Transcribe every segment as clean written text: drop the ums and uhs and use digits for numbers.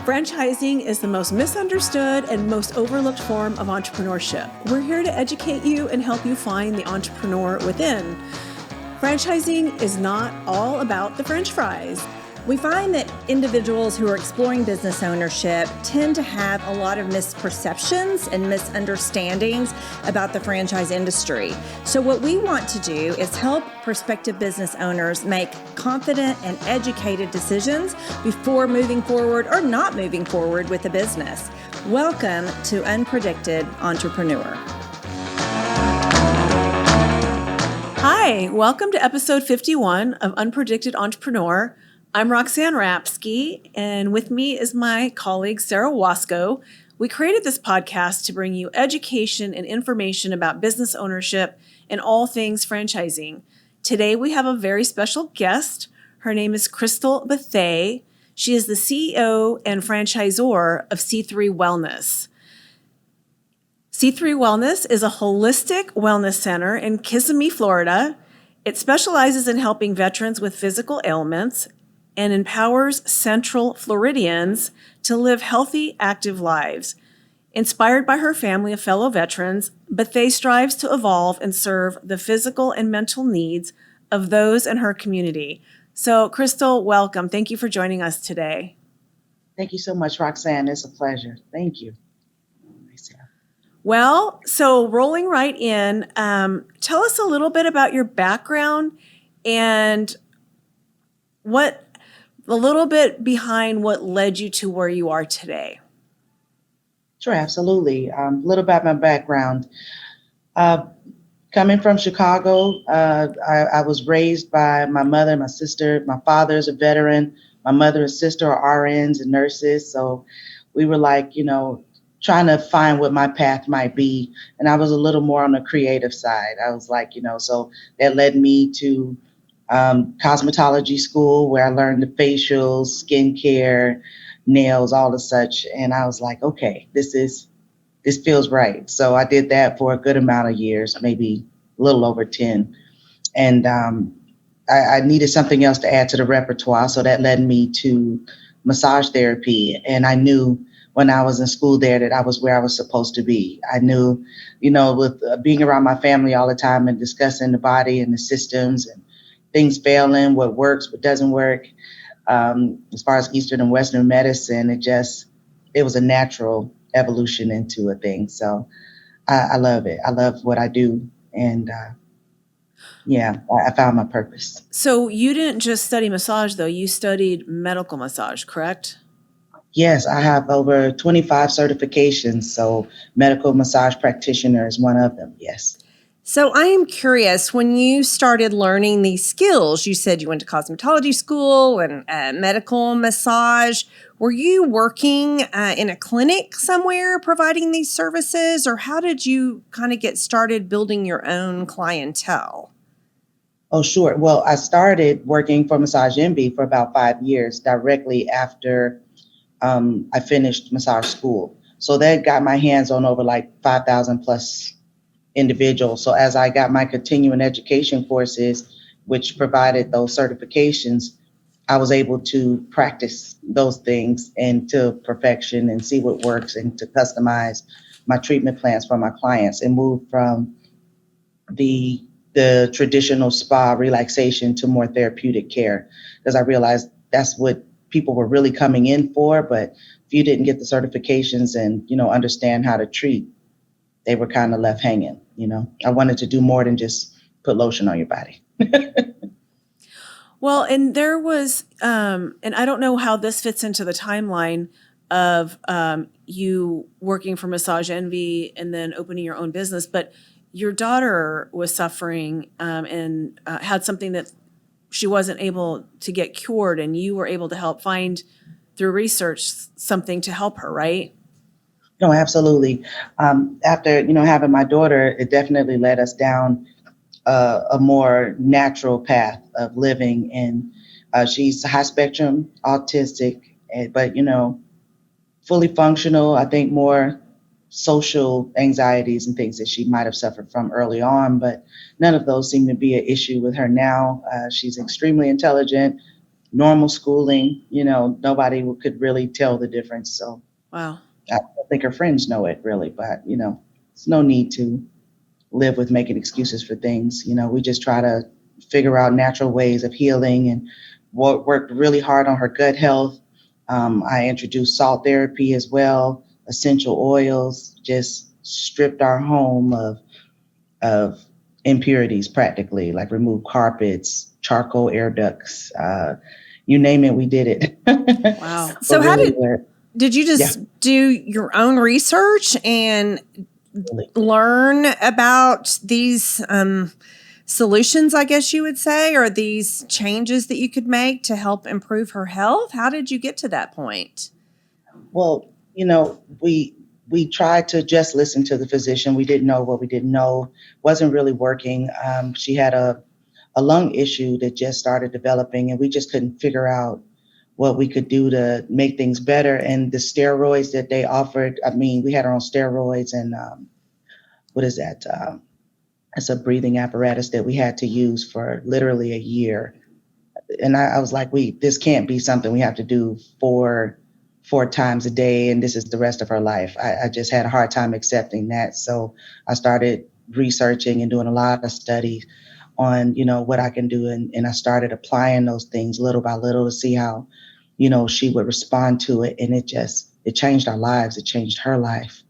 Franchising is the most misunderstood and most overlooked form of entrepreneurship. We're here to educate you and help you find the entrepreneur within. Franchising is not all about the French fries. We find that individuals who are exploring business ownership tend to have a lot of misperceptions and misunderstandings about the franchise industry. So what we want to do is help prospective business owners make confident and educated decisions before moving forward or not moving forward with a business. Welcome to Unpredicted Entrepreneur. Hi, welcome to episode 51 of Unpredicted Entrepreneur. I'm Roxanne Rapsky, and with me is my colleague, Sarah Wasco. We created this podcast to bring you education and information about business ownership and all things franchising. Today, we have a very special guest. Her name is Crystal Bethea. She is the CEO and franchisor of C3 Wellness. C3 Wellness is a holistic wellness center in Kissimmee, Florida. It specializes in helping veterans with physical ailments and empowers Central Floridians to live healthy, active lives. Inspired by her family of fellow veterans, Bethea strives to evolve and serve the physical and mental needs of those in her community. So, Crystal, welcome. Thank you for joining us today. Thank you so much, Roxanne. It's a pleasure. Thank you. Well, so rolling right in, tell us a little bit about your background and a little bit behind what led you to where you are today. Sure, absolutely. A little about my background. Coming from Chicago, I was raised by my mother, my sister. My father's a veteran. My mother and sister are RNs and nurses. So we were trying to find what my path might be. And I was a little more on the creative side. I was so that led me to cosmetology school where I learned the facials, skincare, nails, all the such. And I was like, okay, this feels right. So I did that for a good amount of years, maybe a little over 10. And I needed something else to add to the repertoire. So that led me to massage therapy. And I knew when I was in school there that I was where I was supposed to be. I knew, with being around my family all the time and discussing the body and the systems and things failing, what works, what doesn't work. As far as Eastern and Western medicine, it was a natural evolution into a thing. So I love it. I love what I do. And I found my purpose. So you didn't just study massage, though. You studied medical massage, correct? Yes, I have over 25 certifications. So medical massage practitioner is one of them. Yes. So I am curious, when you started learning these skills, you said you went to cosmetology school and medical massage. Were you working in a clinic somewhere providing these services, or how did you kind of get started building your own clientele? Oh, sure. Well, I started working for Massage Envy for about 5 years directly after I finished massage school. So that got my hands on over 5,000 plus individuals. So as I got my continuing education courses, which provided those certifications, I was able to practice those things into perfection and see what works and to customize my treatment plans for my clients and move from the traditional spa relaxation to more therapeutic care, because I realized that's what people were really coming in for. But if you didn't get the certifications and, understand how to treat, they were kind of left hanging. I wanted to do more than just put lotion on your body. Well, and there was, and I don't know how this fits into the timeline of you working for Massage Envy and then opening your own business, but your daughter was suffering and had something that she wasn't able to get cured, and you were able to help find through research something to help her, right? No, absolutely. After, having my daughter, it definitely led us down a more natural path of living. And she's high spectrum autistic, but, fully functional. I think more social anxieties and things that she might have suffered from early on, but none of those seem to be an issue with her now. She's extremely intelligent, normal schooling. Nobody could really tell the difference. So Wow. I don't think her friends know it really, but it's no need to live with making excuses for things. We just try to figure out natural ways of healing and worked really hard on her gut health. I introduced salt therapy as well, essential oils, just stripped our home of impurities practically, like removed carpets, charcoal air ducts, you name it, we did it. Wow. So But how really, did you yeah, just do your own research and really. learn about these solutions, I guess you would say, or these changes that you could make to help improve her health? How did you get to that point? Well, we tried to just listen to the physician. We didn't know what we didn't know. Wasn't really working. She had a lung issue that just started developing, and we just couldn't figure out what we could do to make things better. And the steroids that they offered, I mean, we had our own steroids and what is that? It's a breathing apparatus that we had to use for literally a year. And I was like, this can't be something we have to do four times a day, and this is the rest of her life. I just had a hard time accepting that. So I started researching and doing a lot of studies on, what I can do. And I started applying those things little by little to see how, she would respond to it. And it changed our lives. It changed her life.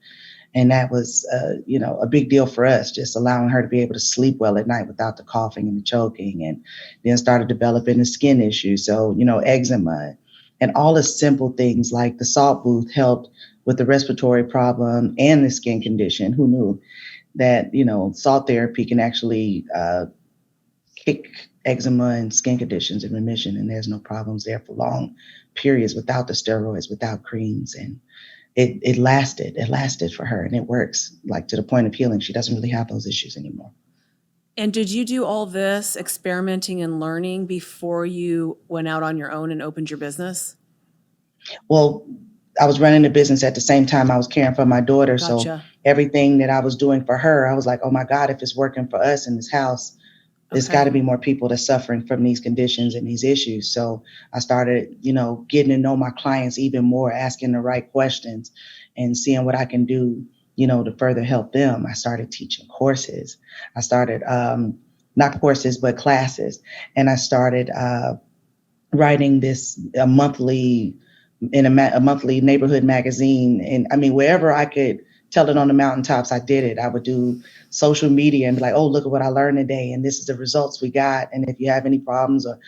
And that was, a big deal for us, just allowing her to be able to sleep well at night without the coughing and the choking, and then started developing the skin issues. So, eczema and all the simple things like the salt booth helped with the respiratory problem and the skin condition. Who knew that, salt therapy can actually kick eczema and skin conditions in remission, and there's no problems there for long periods without the steroids, without creams. And it lasted for her, and it works like to the point of healing. She doesn't really have those issues anymore. And did you do all this experimenting and learning before you went out on your own and opened your business? Well, I was running a business at the same time I was caring for my daughter. So Gotcha. everything that I was doing for her, I was like, oh my God, if it's working for us in this house, there's got to be more people that's suffering from these conditions and these issues. So I started, getting to know my clients even more, asking the right questions and seeing what I can do, to further help them. I started teaching courses. I started, not courses, but classes. And I started writing a monthly neighborhood magazine. And I mean, wherever I could tell it on the mountaintops, I did it. I would do social media and be like, oh, look at what I learned today. And this is the results we got. And if you have any problems or,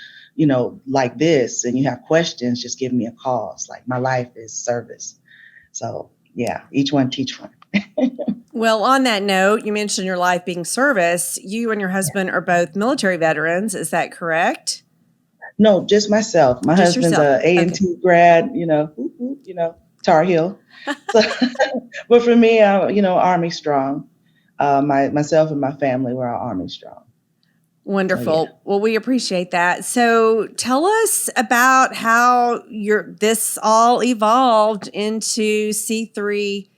like this, and you have questions, just give me a call. It's like my life is service. So yeah, each one teach one. Well, on that note, you mentioned your life being service. You and your husband are both military veterans. Is that correct? No, just myself. My Just husband's yourself. a A&T grad, whoop, whoop, Tar Heel. So, but for me, Army strong. Myself and my family were Army strong. Wonderful. Oh, yeah. Well, we appreciate that. So tell us about how this all evolved into C3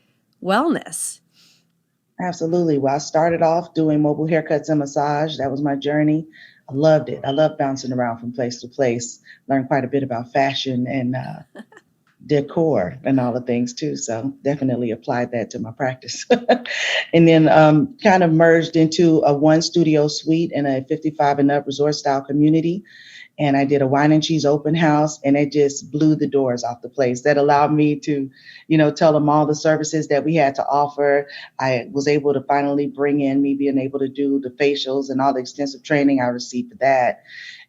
Wellness. Absolutely. Well, I started off doing mobile haircuts and massage. That was my journey. I loved it. I loved bouncing around from place to place. Learned quite a bit about fashion and decor and all the things too. So definitely applied that to my practice. And then kind of merged into a one studio suite in a 55 and up resort style community. And I did a wine and cheese open house, and it just blew the doors off the place. That allowed me to, tell them all the services that we had to offer. I was able to finally bring in me being able to do the facials and all the extensive training I received for that.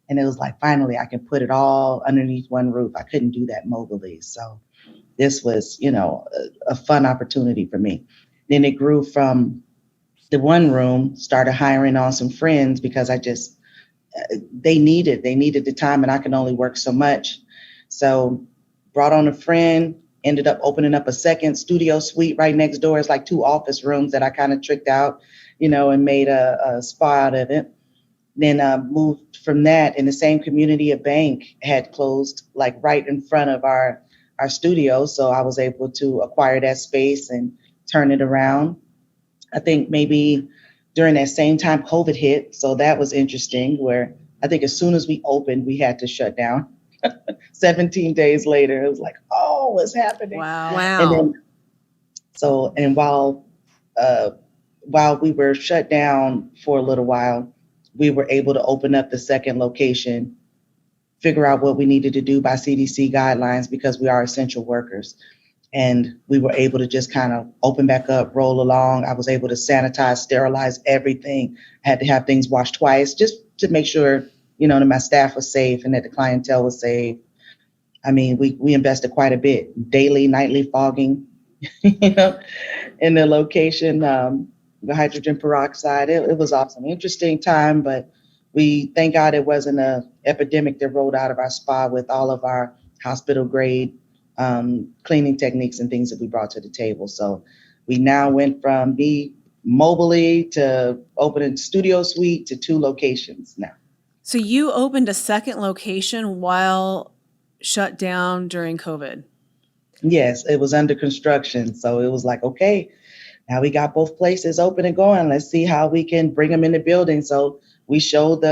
And it was like, finally, I can put it all underneath one roof. I couldn't do that mobily. So this was, a fun opportunity for me. Then it grew from the one room, started hiring on some friends because they needed the time, and I can only work so much. So brought on a friend, ended up opening up a second studio suite right next door. It's like two office rooms that I kind of tricked out, and made a spa out of it. Then moved from that. In the same community, a bank had closed like right in front of our studio. So I was able to acquire that space and turn it around. I think maybe during that same time, COVID hit. So that was interesting, where I think as soon as we opened, we had to shut down. 17 days later, it was like, oh, what's happening? Wow. And Wow. then, and while we were shut down for a little while, we were able to open up the second location, figure out what we needed to do by CDC guidelines because we are essential workers. And we were able to just kind of open back up, roll along. I was able to sanitize, sterilize everything. I had to have things washed twice just to make sure, that my staff was safe and that the clientele was safe. I mean, we invested quite a bit, daily, nightly fogging, in the location, the hydrogen peroxide. It was awesome. Interesting time, but we thank God it wasn't an epidemic that rolled out of our spa with all of our hospital grade cleaning techniques and things that we brought to the table. So we now went from me mobily to opening studio suite to 2 locations now. So you opened a second location while shut down during COVID. Yes, it was under construction. So it was like, okay, now we got both places open and going. Let's see how we can bring them in the building. So we showed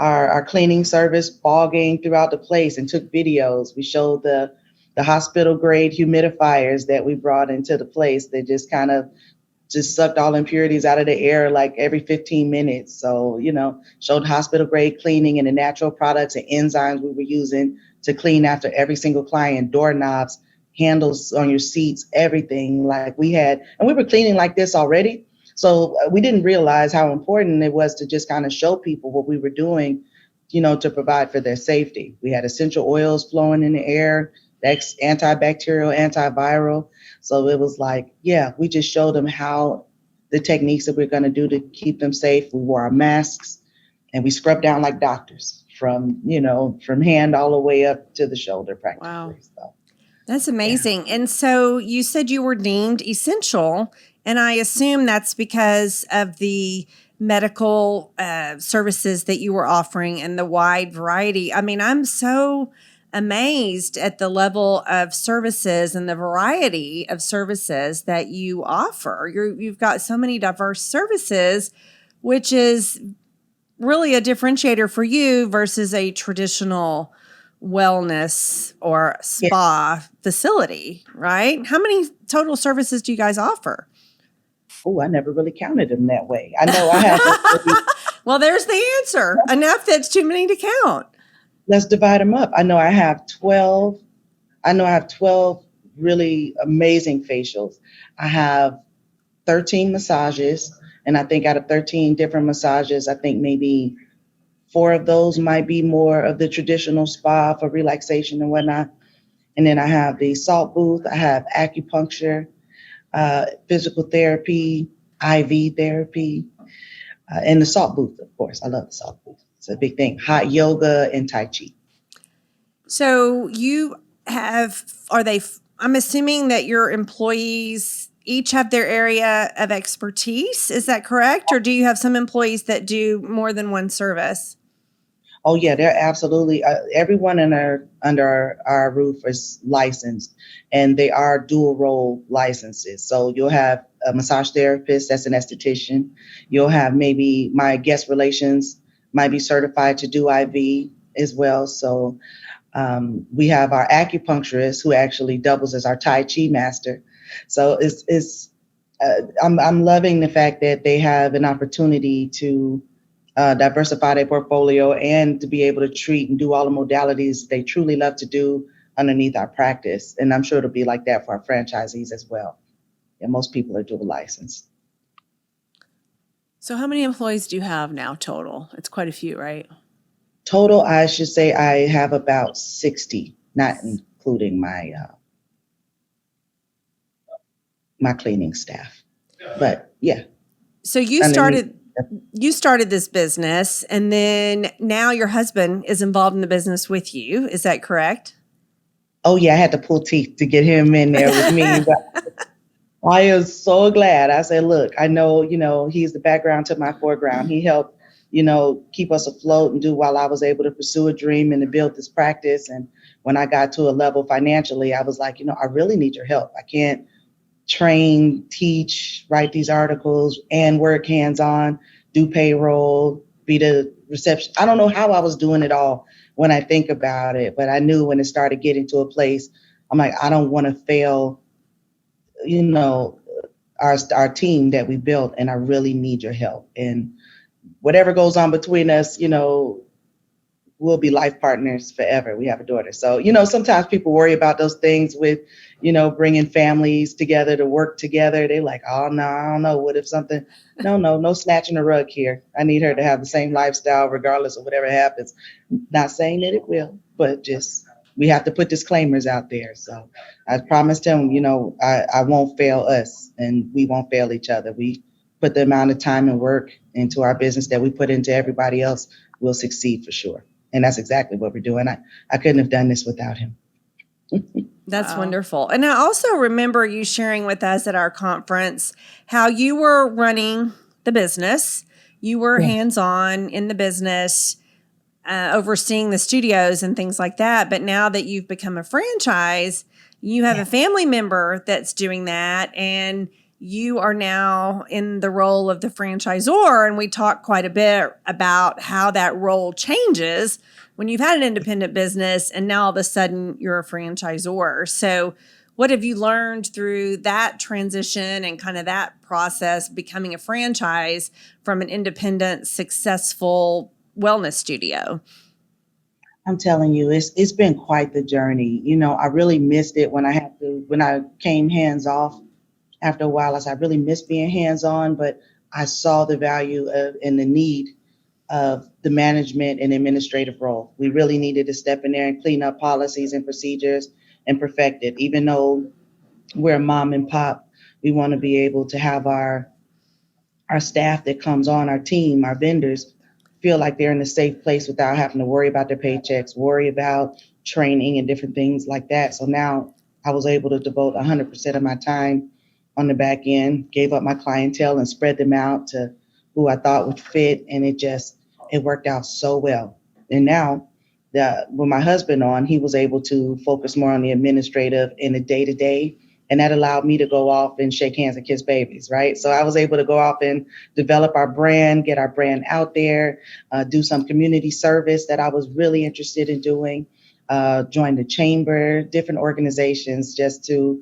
our cleaning service fogging throughout the place and took videos. We showed the hospital grade humidifiers that we brought into the place that just kind of just sucked all impurities out of the air like every 15 minutes. So, showed hospital grade cleaning and the natural products and enzymes we were using to clean after every single client, doorknobs, handles on your seats, everything like we had. And we were cleaning like this already. So we didn't realize how important it was to just kind of show people what we were doing, to provide for their safety. We had essential oils flowing in the air, that's antibacterial, antiviral. So it was like, yeah, we just showed them how the techniques that we're going to do to keep them safe. We wore our masks and we scrubbed down like doctors from hand all the way up to the shoulder practically. Wow. So, That's amazing. Yeah. And so you said you were deemed essential, and I assume that's because of the medical services that you were offering and the wide variety. I mean, I'm so amazed at the level of services and the variety of services that you offer. You've got so many diverse services, which is really a differentiator for you versus a traditional wellness or spa facility, right? How many total services do you guys offer? Oh, I never really counted them that way. I know I have. Well, there's the answer. Enough that's too many to count. Let's divide them up. I know I have 12 really amazing facials. I have 13 massages. And I think out of 13 different massages, I think maybe 4 of those might be more of the traditional spa for relaxation and whatnot. And then I have the salt booth. I have acupuncture, physical therapy, IV therapy, and the salt booth, of course. I love the salt booth. It's a big thing. Hot yoga and Tai Chi. So I'm assuming that your employees each have their area of expertise. Is that correct? Or do you have some employees that do more than one service? Oh, yeah, they're absolutely. Everyone under our roof is licensed, and they are dual role licenses. So you'll have a massage therapist that's an esthetician. You'll have maybe my guest relations might be certified to do IV as well. So we have our acupuncturist who actually doubles as our Tai Chi master. So I'm loving the fact that they have an opportunity to diversify their portfolio and to be able to treat and do all the modalities they truly love to do underneath our practice. And I'm sure it'll be like that for our franchisees as well. Yeah, most people are dual licensed. So how many employees do you have now total? It's quite a few, right? Total, I should say I have about 60, not including my my cleaning staff. But yeah. So you started this business, and then now your husband is involved in the business with you. Is that correct? Oh yeah, I had to pull teeth to get him in there with me. But I am so glad. I said, look, I know, he's the background to my foreground. He helped, keep us afloat and do while I was able to pursue a dream and to build this practice. And when I got to a level financially, I was like, I really need your help. I can't train, teach, write these articles and work hands-on, do payroll, be the reception. I don't know how I was doing it all when I think about it. But I knew when it started getting to a place, I'm like, I don't want to fail, you know, our team that we built, and I really need your help. And whatever goes on between us, we'll be life partners forever. We have a daughter. So, sometimes people worry about those things with, bringing families together to work together. They're like, oh, no, I don't know. What if something? No snatching the rug here. I need her to have the same lifestyle regardless of whatever happens. Not saying that it will, but just we have to put disclaimers out there. So I promised him, I won't fail us and we won't fail each other. We put the amount of time and work into our business that we put into everybody else, we'll succeed for sure. And that's exactly what we're doing. I couldn't have done this without him. That's wonderful. And I also remember you sharing with us at our conference how you were running the business. You were hands-on in the business, overseeing the studios and things like that. But now that you've become a franchise, you have a family member that's doing that, and you are now in the role of the franchisor. And we talked quite a bit about how that role changes when you've had an independent business and now all of a sudden you're a franchisor. So what have you learned through that transition and kind of that process, becoming a franchise from an independent, successful wellness studio? I'm telling you, it's been quite the journey. I really missed it when I came hands off. After a while, I really missed being hands on, but I saw the value of and the need of the management and administrative role. We really needed to step in there and clean up policies and procedures and perfect it. Even though we're a mom and pop, we want to be able to have our staff that comes on, our team, our vendors, feel like they're in a safe place without having to worry about their paychecks, worry about training and different things like that. So now I was able to devote 100% of my time on the back end, gave up my clientele and spread them out to who I thought would fit. And it worked out so well. And now with my husband on, he was able to focus more on the administrative and the day-to-day. And that allowed me to go off and shake hands and kiss babies, right? So I was able to go off and develop our brand, get our brand out there, do some community service that I was really interested in doing, join the chamber, different organizations just to,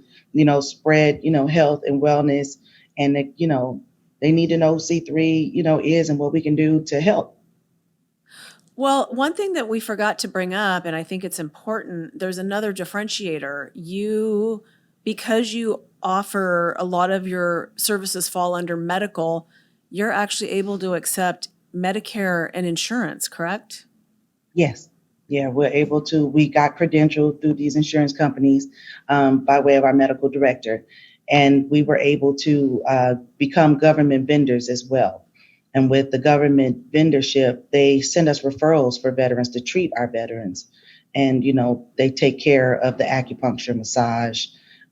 spread, health and wellness. And, they need to know C3, is and what we can do to help. Well, one thing that we forgot to bring up, and I think it's important, there's another differentiator. Because you offer a lot of your services fall under medical, you're actually able to accept Medicare and insurance, correct? Yes. Yeah, we're able to. We got credentialed through these insurance companies by way of our medical director. And we were able to become government vendors as well. And with the government vendorship, they send us referrals for veterans to treat our veterans. And, they take care of the acupuncture, massage,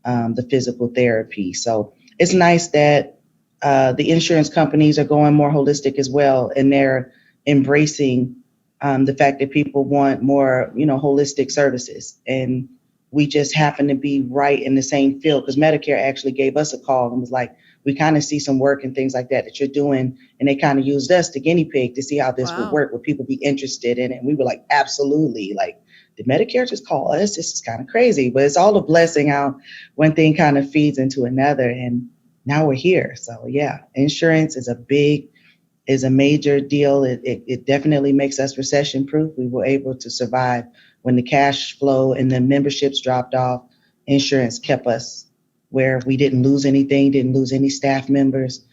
the physical therapy. So it's nice that the insurance companies are going more holistic as well. And they're embracing the fact that people want more, holistic services. And we just happen to be right in the same field because Medicare actually gave us a call and was like, we kind of see some work and things like that you're doing. And they kind of used us to guinea pig to see how this would work. Would people be interested in it? And we were like, absolutely. Like, did Medicare just call us? This is kind of crazy, but it's all a blessing how one thing kind of feeds into another. And now we're here. So yeah, insurance is a major deal. It definitely makes us recession proof. We were able to survive when the cash flow and the memberships dropped off. Insurance kept us where we didn't lose anything, didn't lose any staff members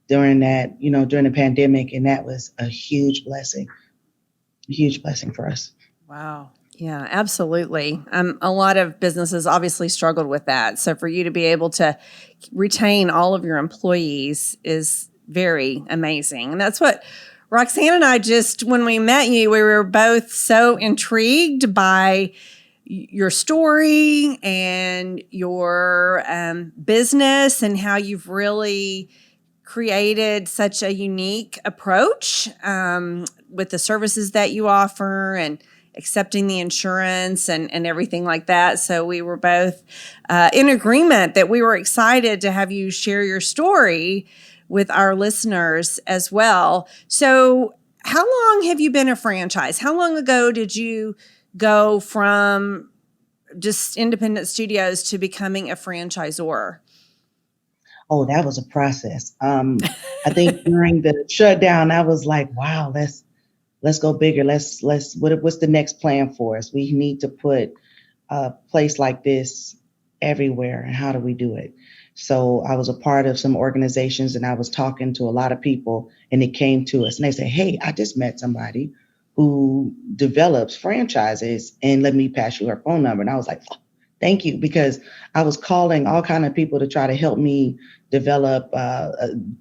during that, during the pandemic. And that was a huge blessing for us. Wow. Yeah, absolutely. A lot of businesses obviously struggled with that. So for you to be able to retain all of your employees is very amazing. And that's what Roxanne and I when we met you, we were both so intrigued by your story and your business and how you've really created such a unique approach with the services that you offer and accepting the insurance and everything like that. So we were both in agreement that we were excited to have you share your story with our listeners as well. So how long have you been a franchise? How long ago did you go from just independent studios to becoming a franchisor? Oh, that was a process. I think during the shutdown, I was like, wow, let's go bigger. What's the next plan for us? We need to put a place like this everywhere. And how do we do it? So I was a part of some organizations and I was talking to a lot of people and it came to us and they said, hey, I just met somebody who develops franchises and let me pass you her phone number. And I was like, oh, thank you, because I was calling all kind of people to try to help me develop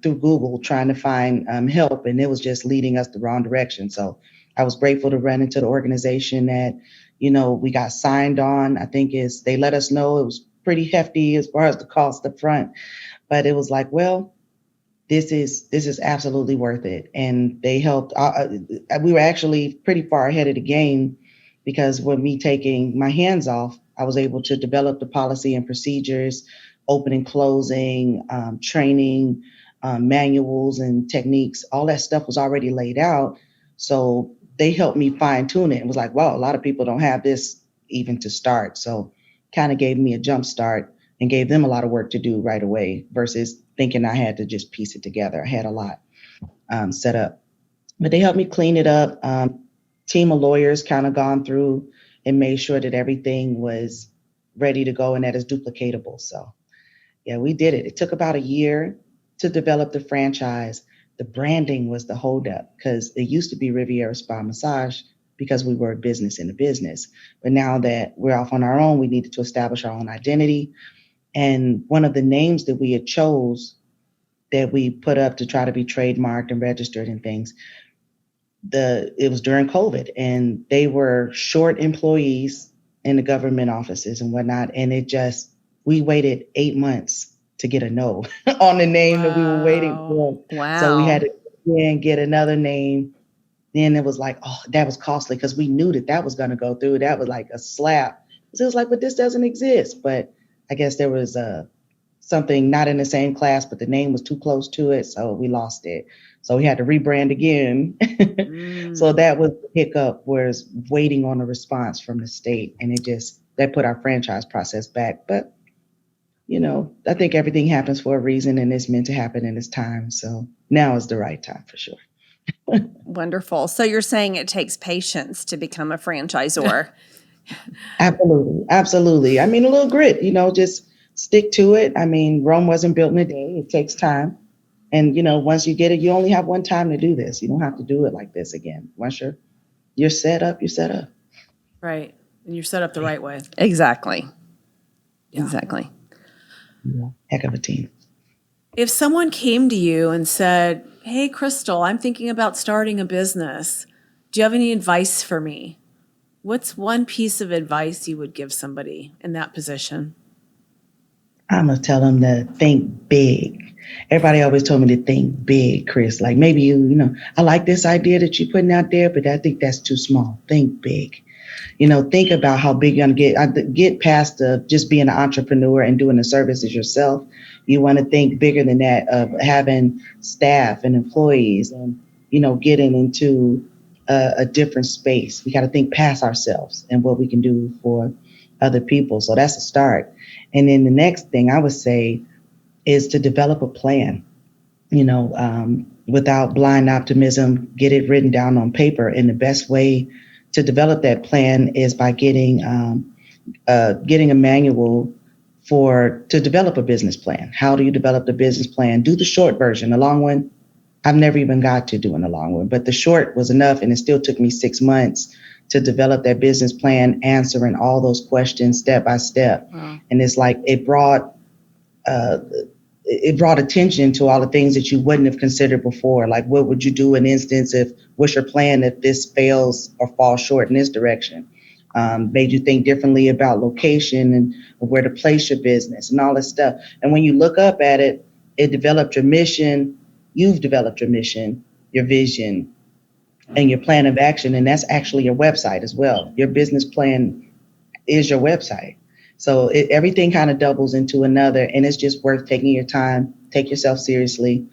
through Google, trying to find help. And it was just leading us the wrong direction. So I was grateful to run into the organization that, we got signed on. I think they let us know it was pretty hefty as far as the cost up front, but it was like, well, this is absolutely worth it. And they helped. We were actually pretty far ahead of the game because with me taking my hands off, I was able to develop the policy and procedures, opening, closing, training, manuals and techniques. All that stuff was already laid out. So they helped me fine tune it. It was like, wow, a lot of people don't have this even to start. So kind of gave me a jump start and gave them a lot of work to do right away versus thinking I had to just piece it together. I had a lot set up, but they helped me clean it up. Team of lawyers kind of gone through and made sure that everything was ready to go and that is duplicatable. So yeah, we did it. It took about a year to develop the franchise. The branding was the holdup because it used to be Riviera Spa Massage because we were a business in a business. But now that we're off on our own, we needed to establish our own identity. And one of the names that we had chose that we put up to try to be trademarked and registered and things, it was during COVID and they were short employees in the government offices and whatnot. And we waited 8 months to get a no on the name that we were waiting for. Wow. So we had to again get another name. Then it was like, oh, that was costly because we knew that was going to go through. That was like a slap. So it was like, but this doesn't exist. But I guess there was something not in the same class, but the name was too close to it. So we lost it. So we had to rebrand again. So that was the hiccup, was waiting on a response from the state. And that put our franchise process back. But I think everything happens for a reason and it's meant to happen in its time. So now is the right time for sure. Wonderful. So you're saying it takes patience to become a franchisor? Absolutely. Absolutely. I mean, a little grit, just stick to it. I mean, Rome wasn't built in a day. It takes time. And, once you get it, you only have one time to do this. You don't have to do it like this again. Once you're set up, you're set up. Right. And you're set up the right way. Exactly. Yeah. Exactly. Yeah. Heck of a team. If someone came to you and said, hey, Crystal, I'm thinking about starting a business. Do you have any advice for me? What's one piece of advice you would give somebody in that position? I'm going to tell them to think big. Everybody always told me to think big, Chris. Like maybe I like this idea that you're putting out there, but I think that's too small. Think big. Think about how big you're going to get past just being an entrepreneur and doing the services yourself. You want to think bigger than that of having staff and employees and, getting into a different space. We got to think past ourselves and what we can do for other people. So that's a start. And then the next thing I would say is to develop a plan, without blind optimism, get it written down on paper. And the best way to develop that plan is by getting a manual to develop a business plan. How do you develop the business plan? Do the short version. The long one, I've never even got to doing the long one, but the short was enough. And it still took me 6 months to develop that business plan, answering all those questions step by step. Wow. And it's like it brought attention to all the things that you wouldn't have considered before. Like, what would you do in instance what's your plan if this fails or falls short in this direction? Made you think differently about location and where to place your business and all this stuff. And when you look up at it, it developed your mission. You've developed your mission, your vision, and your plan of action. And that's actually your website as well. Your business plan is your website. So everything kind of doubles into another, and it's just worth taking your time, take yourself seriously,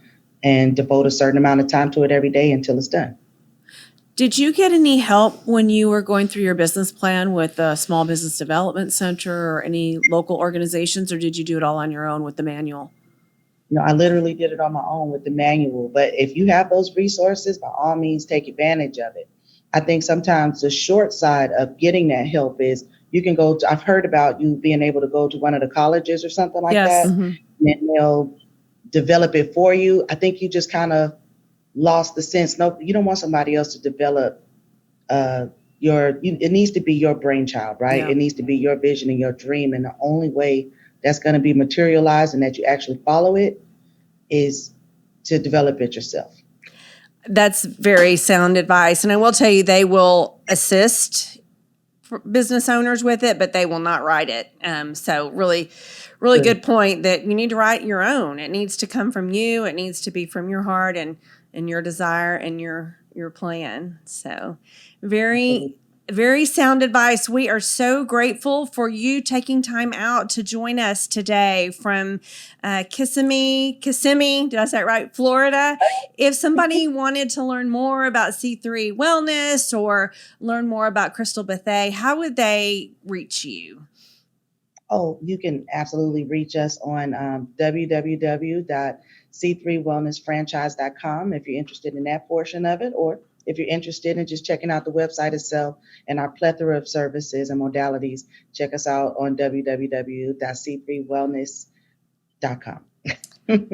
and devote a certain amount of time to it every day until it's done. Did you get any help when you were going through your business plan with the Small Business Development Center or any local organizations, or did you do it all on your own with the manual? I literally did it on my own with the manual. But if you have those resources, by all means, take advantage of it. I think sometimes the short side of getting that help is you can go to, I've heard about you being able to go to one of the colleges or something like Yes. that, Mhm. and then they'll develop it for you. I think you just kind of lost the sense. No, you don't want somebody else to develop it needs to be your brainchild, right? Yeah. It needs to be your vision and your dream. And the only way that's going to be materialized and that you actually follow it is to develop it yourself. That's very sound advice. And I will tell you, they will assist business owners with it, but they will not write it. So really good point that you need to write your own. It needs to come from you. It needs to be from your heart and your desire and your plan. So very sound advice. We are so grateful for you taking time out to join us today from Kissimmee, did I say it right, Florida. If somebody wanted to learn more about C3 Wellness or learn more about Crystal Bethea, how would they reach you? Oh, you can absolutely reach us on www.c3wellnessfranchise.com if you're interested in that portion of it, or if you're interested in just checking out the website itself and our plethora of services and modalities, check us out on www.c3wellness.com.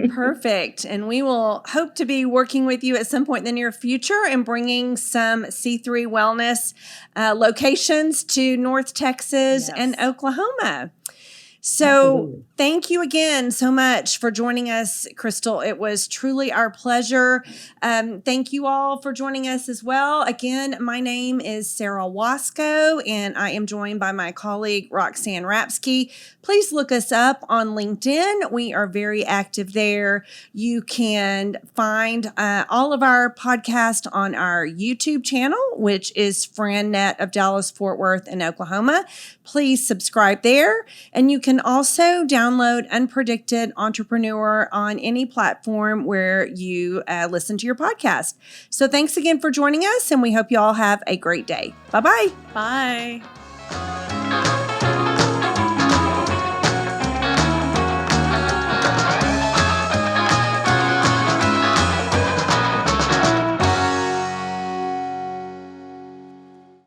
Perfect. And we will hope to be working with you at some point in the near future and bringing some C3 Wellness locations to North Texas and Oklahoma. So Absolutely. Thank you again so much for joining us, Crystal. It was truly our pleasure. Thank you all for joining us as well. Again, my name is Sarah Wasco, and I am joined by my colleague, Roxanne Rapsky. Please look us up on LinkedIn. We are very active there. You can find all of our podcasts on our YouTube channel, which is FranNet of Dallas, Fort Worth, and Oklahoma. Please subscribe there. And you can also download Unpredicted Entrepreneur on any platform where you listen to your podcast. So thanks again for joining us, and we hope you all have a great day. Bye-bye. Bye.